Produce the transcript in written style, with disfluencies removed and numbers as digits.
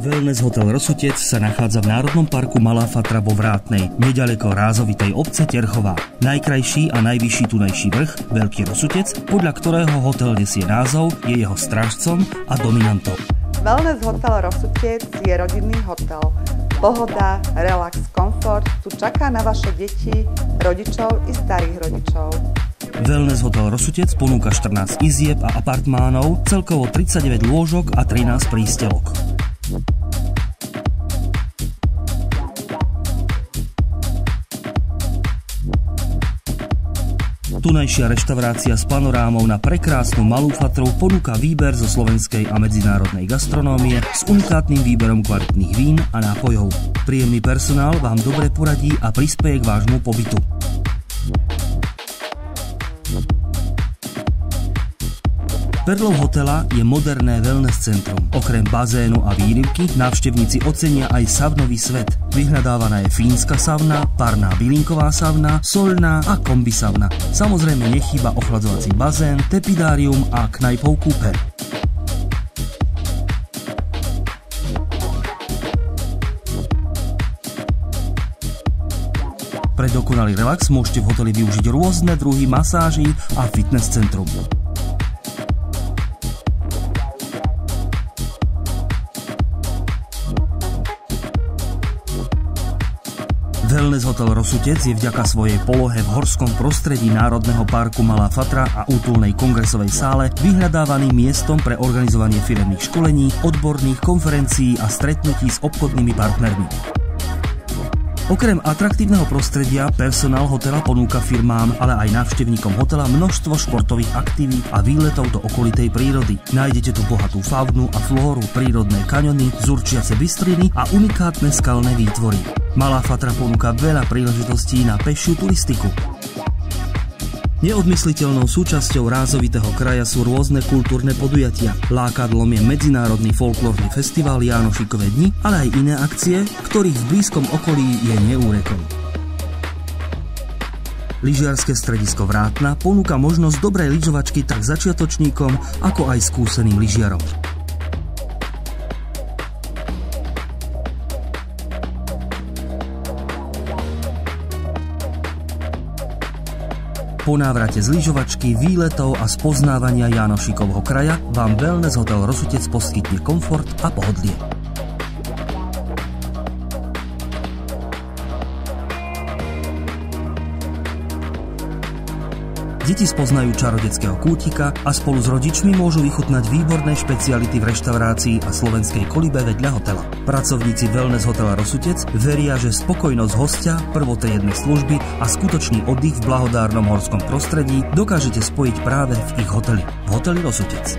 Wellness hotel Rosutec sa nachádza v Národnom parku Malá Fatra vo Vrátnej, neďaleko rázovitej obce Terchová. Najkrajší a najvyšší tunajší vrch, Veľký Rosutec, podľa ktorého hotel nesie názov, je jeho strážcom a dominantou. Wellness hotel Rosutec je rodinný hotel. Pohoda, relax, komfort tu čaká na vaše deti, rodičov i starých rodičov. Wellness hotel Rosutec ponúka 14 izieb a apartmánov, celkovo 39 lôžok a 13 prístelok. Tunajšia reštaurácia s panorámou na prekrásnu Malú Fatru ponúka výber zo slovenskej a medzinárodnej gastronómie s unikátnym výberom kvalitných vín a nápojov. Príjemný personál vám dobre poradí a prispeje k vášmu pobytu. Perlou hotela je moderné wellness centrum. Okrem bazénu a výrivky návštevníci ocenia aj saunový svet. Vyhľadávaná je fínska sauna, parná bylinková sauna, soľná a kombi sauna. Samozrejme nechýba ochladzovací bazén, tepidárium a knajpov kúpeľ. Pre dokonalý relax môžete v hoteli využiť rôzne druhy masáží a fitness centrum. Wellness hotel Rosutec je vďaka svojej polohe v horskom prostredí Národného parku Malá Fatra a útulnej kongresovej sále vyhľadávaným miestom pre organizovanie firemných školení, odborných konferencií a stretnutí s obchodnými partnermi. Okrem atraktívneho prostredia, personál hotela ponúka firmám, ale aj návštevníkom hotela množstvo športových aktivít a výletov do okolitej prírody. Nájdete tu bohatú faunu a flóru, prírodné kaňony, zurčiace bystriny a unikátne skalné výtvory. Malá Fatra ponúka veľa príležitostí na pešiu turistiku. Neodmysliteľnou súčasťou rázovitého kraja sú rôzne kultúrne podujatia. Lákadlom je Medzinárodný folklórny festival Jánošikové dni, ale aj iné akcie, ktorých v blízkom okolí je neúrekom. Lyžiarske stredisko Vrátna ponúka možnosť dobrej lyžovačky tak začiatočníkom, ako aj skúseným lyžiarom. Po návrate z lyžovačky, výletov a spoznávania Jánošikovho kraja vám Wellness hotel Rosutec poskytne komfort a pohodlie. Deti spoznajú čarodeckého kútika a spolu s rodičmi môžu vychutnať výborné špeciality v reštaurácii a slovenskej kolibe vedľa hotela. Pracovníci Wellness hotela Rosutec veria, že spokojnosť hostia, prvotriedne služby a skutočný oddych v blahodárnom horskom prostredí dokážete spojiť práve v ich hoteli. V hoteli Rosutec.